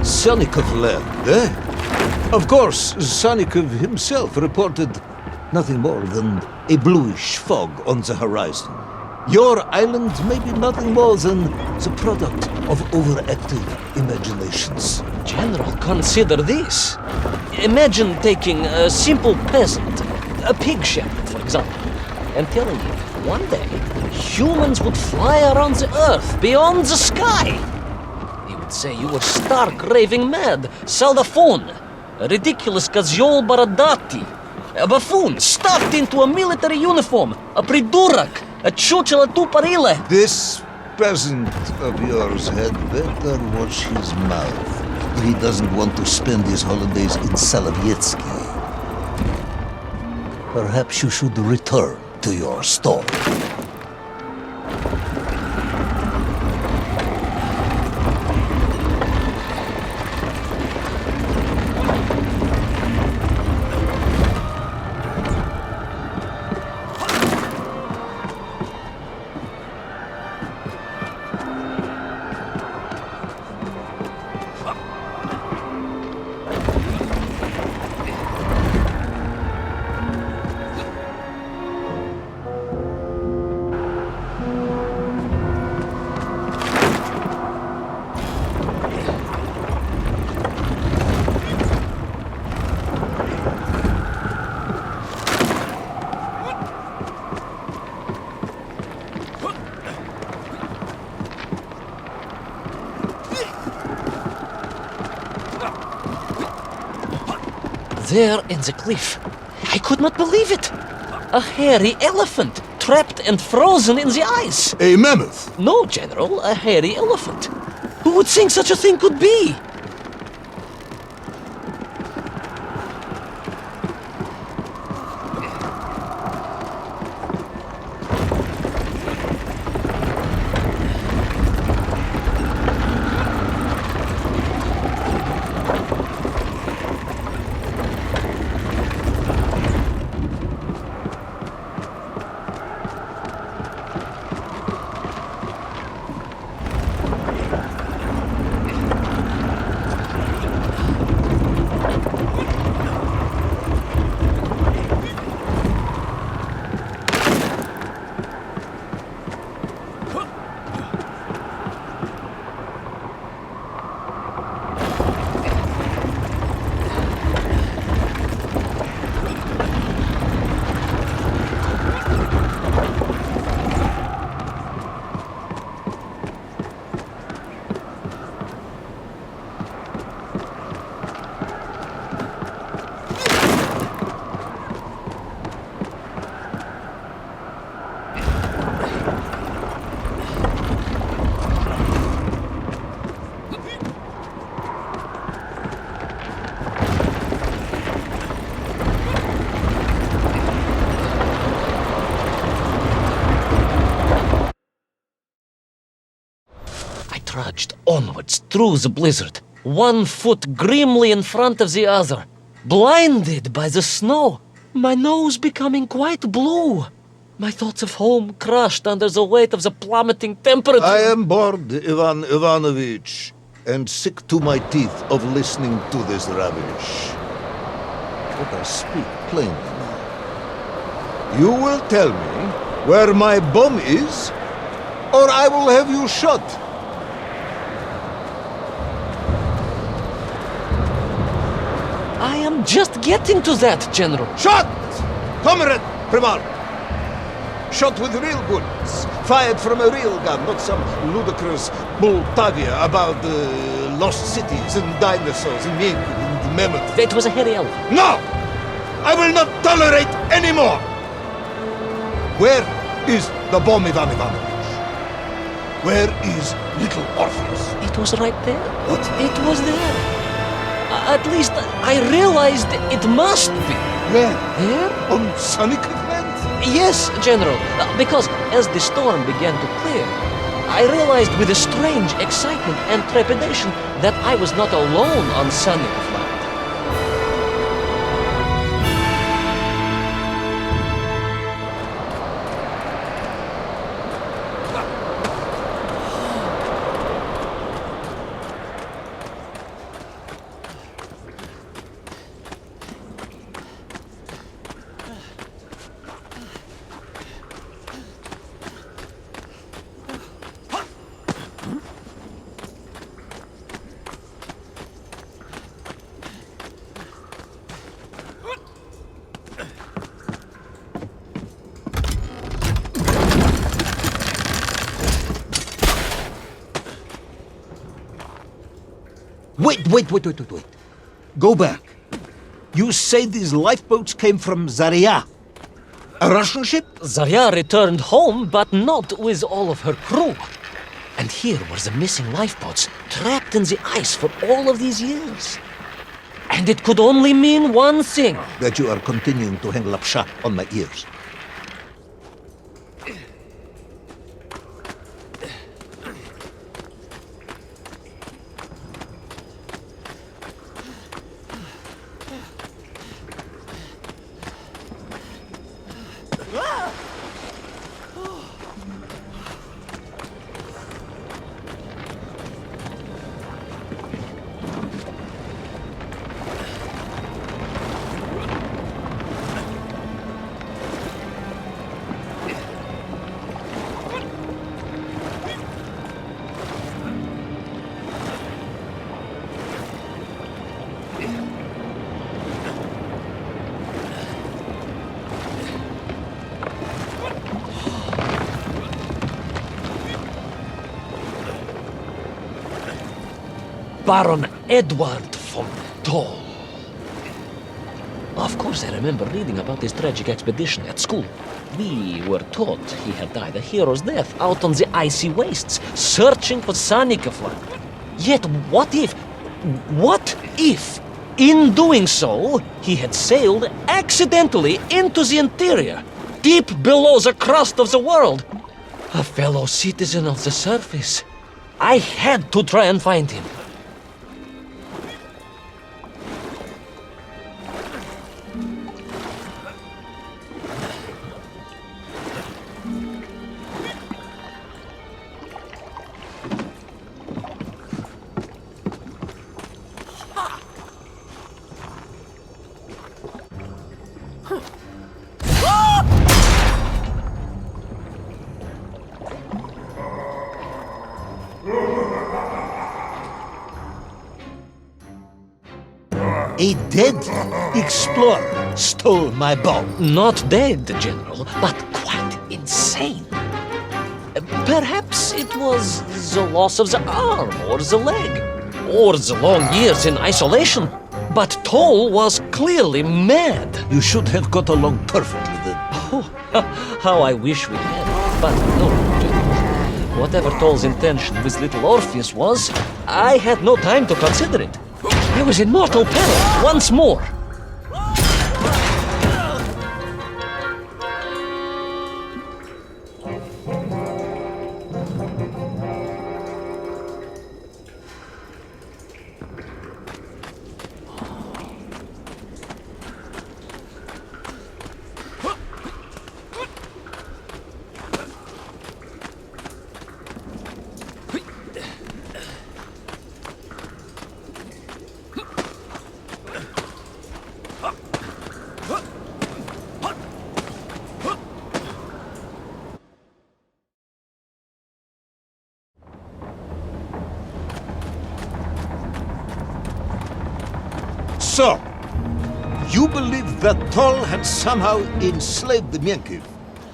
Sonikov land, eh? Of course, Sonikov himself reported nothing more than a bluish fog on the horizon. Your island may be nothing more than the product of overactive imaginations. General, consider this. Imagine taking a simple peasant, a pig shepherd, for example, and telling him one day humans would fly around the earth beyond the sky. He would say you were stark raving mad, Saldafon, a ridiculous Kazyol Baradati, a buffoon stuffed into a military uniform, a pridurak, a chuchela tuparile. This peasant of yours had better watch his mouth if he doesn't want to spend his holidays in Solovyetsky. Perhaps you should return to your stall. There in the cliff, I could not believe it. A hairy elephant, trapped and frozen in the ice. A mammoth? No, General, a hairy elephant. Who would think such a thing could be? Trudged onwards through the blizzard, one foot grimly in front of the other, blinded by the snow, my nose becoming quite blue, my thoughts of home crushed under the weight of the plummeting temperature. I am bored, Ivan Ivanovich, and sick to my teeth of listening to this rubbish. But I speak plainly now. You will tell me where my bomb is, or I will have you shot. I am just getting to that, General. Shot! Comrade Primal! Shot with real bullets, fired from a real gun, not some ludicrous Bultavia about lost cities and dinosaurs and Yinku and mammoth. It was a hairy elephant. No! I will not tolerate any more! Where is the bomb, Ivan Ivanovich? Where is little Orpheus? It was right there. What? It was there. At least I realized it must be. Where? There? On Sonikov land? Yes, General, because as the storm began to clear, I realized with a strange excitement and trepidation that I was not alone on Sonikov land. Wait. Go back. You say these lifeboats came from Zarya? A Russian ship? Zarya returned home, but not with all of her crew. And here were the missing lifeboats, trapped in the ice for all of these years. And it could only mean one thing. That you are continuing to hang lapsha on my ears. Baron Edward von Toll. Of course, I remember reading about this tragic expedition at school. We were taught he had died a hero's death out on the icy wastes, searching for Sanikaflan. Yet what if, in doing so, he had sailed accidentally into the interior, deep below the crust of the world? A fellow citizen of the surface. I had to try and find him. A dead explorer stole my bow. Not dead, General, but quite insane. Perhaps it was the loss of the arm or the leg, or the long years in isolation. But Toll was clearly mad. You should have got along perfectly then. Oh, how I wish we had. But no, General. Whatever Toll's intention with little Orpheus was, I had no time to consider it. He was in mortal peril once more. So, you believe that Toll had somehow enslaved the Menkiv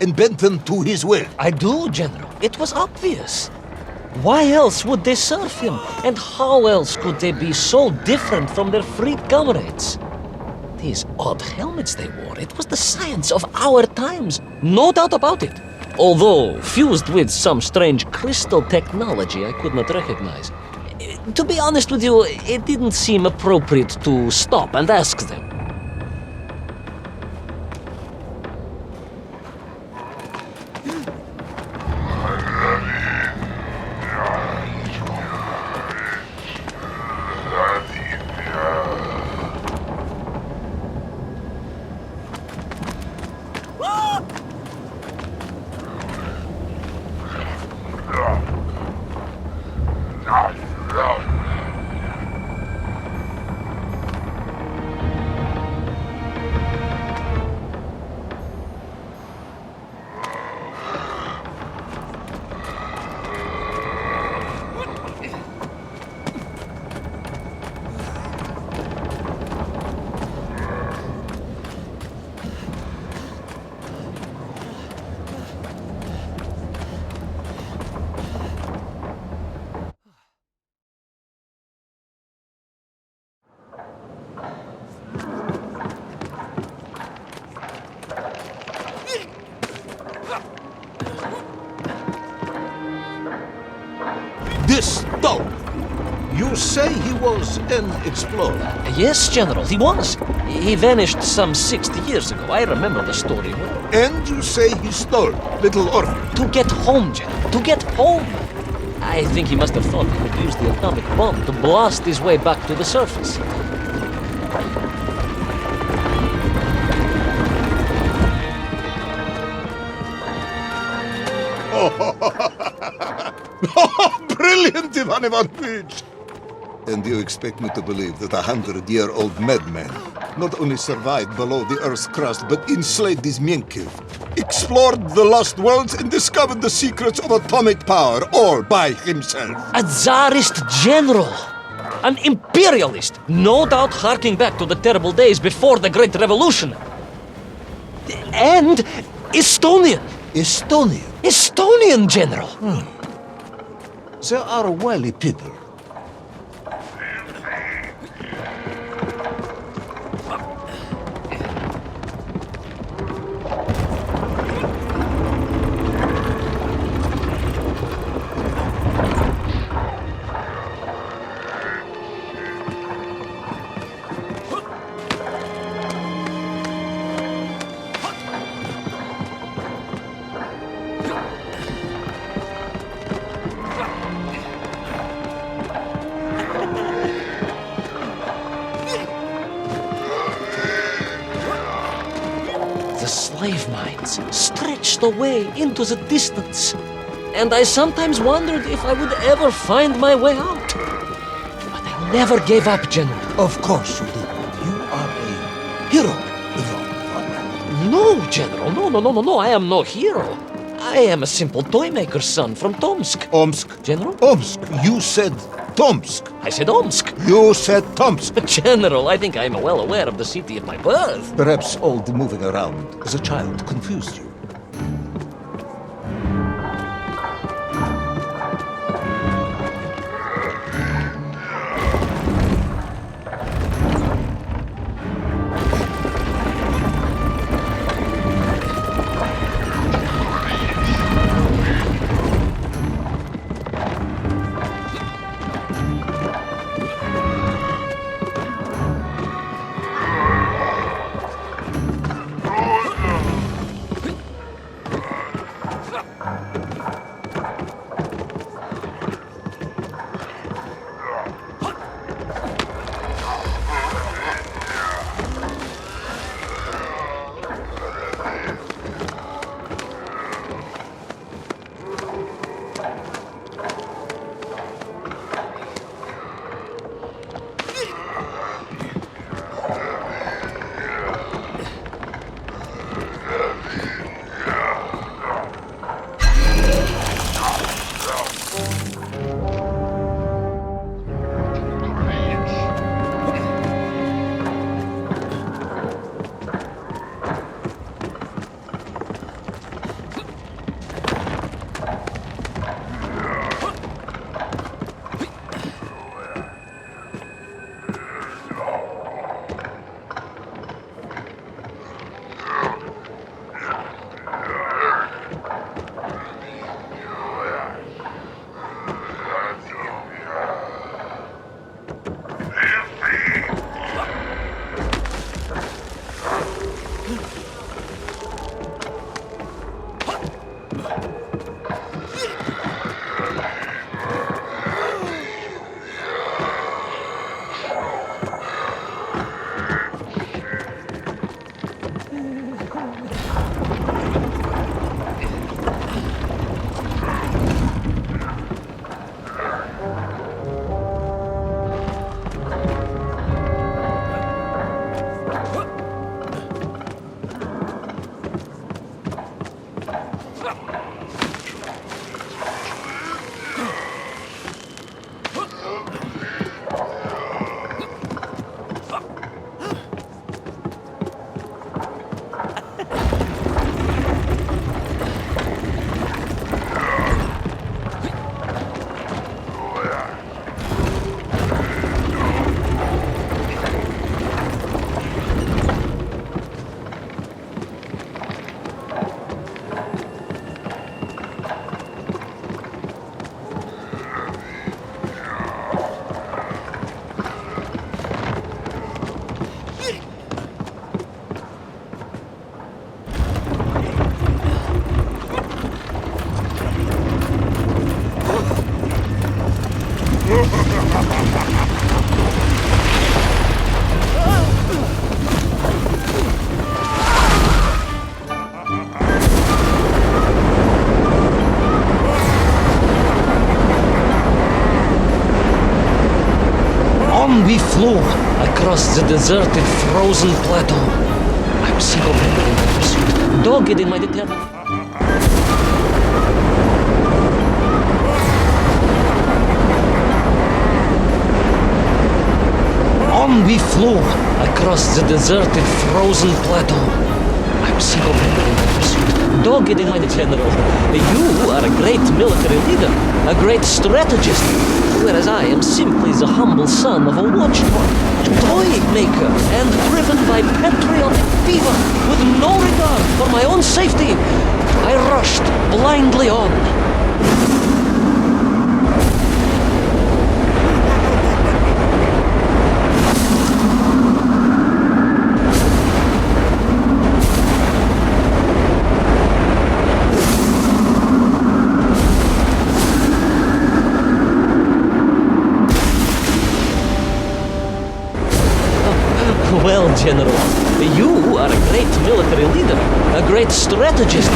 and bent them to his will? I do, General. It was obvious. Why else would they serve him? And how else could they be so different from their freed comrades? These odd helmets they wore, it was the science of our times. No doubt about it. Although fused with some strange crystal technology I could not recognize. To be honest with you, it didn't seem appropriate to stop and ask them. down. You say he was an explorer. Yes, General, he was. He vanished some 60 years ago. I remember the story well. And you say he stole little Orpheus. To get home, General, to get home. I think he must have thought he could use the atomic bomb to blast his way back to the surface. Brilliant, Ivan Ivanovich! And you expect me to believe that 100-year-old madman not only survived below the Earth's crust, but enslaved these Mienkiv, explored the lost worlds, and discovered the secrets of atomic power all by himself? A Tsarist general! An imperialist! No doubt harking back to the terrible days before the Great Revolution. And Estonian! Estonia. Estonian general! They are wily people. The slave mines stretched away into the distance, and I sometimes wondered if I would ever find my way out. But I never gave up, General. Of course you did. You are a hero, Ivan. No, General, no, I am no hero. I am a simple toy maker's son from Tomsk. Omsk. General? Omsk. You said Tomsk. I said Omsk. You said Tomsk. General, I think I am well aware of the city of my birth. Perhaps all the moving around as a child confused you. On we flew across the deserted, frozen plateau. I was single-minded in my pursuit, dogged in my determination. On we flew across the deserted, frozen plateau. I was single-minded in my pursuit, dogged in my general. You are a great military leader, a great strategist, whereas I am simply the humble son of a watchdog, toy maker, and driven by patriotic fever, with no regard for my own safety. I rushed blindly on. Well, General, you are a great military leader, a great strategist,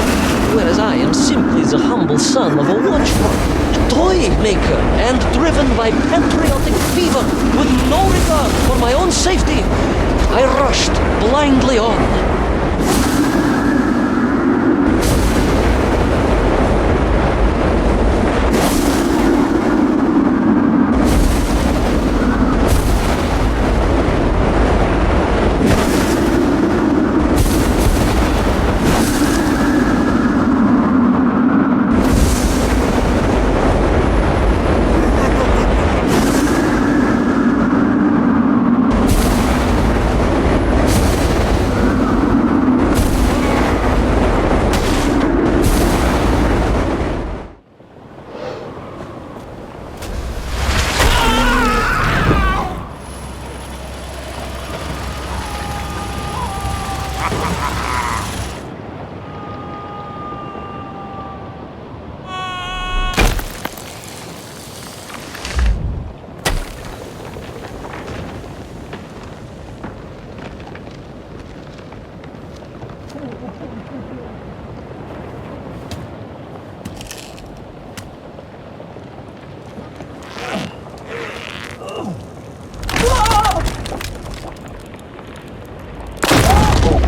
whereas I am simply the humble son of a watchdog, toy maker, and driven by patriotic fever, with no regard for my own safety. I rushed blindly on.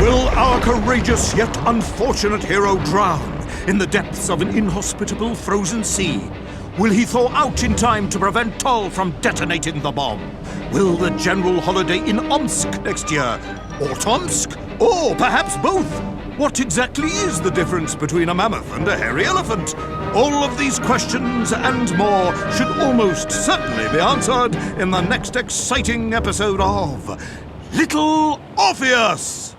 Will our courageous yet unfortunate hero drown in the depths of an inhospitable frozen sea? Will he thaw out in time to prevent Toll from detonating the bomb? Will the general holiday in Omsk next year? Or Tomsk? Or perhaps both? What exactly is the difference between a mammoth and a hairy elephant? All of these questions and more should almost certainly be answered in the next exciting episode of Little Orpheus!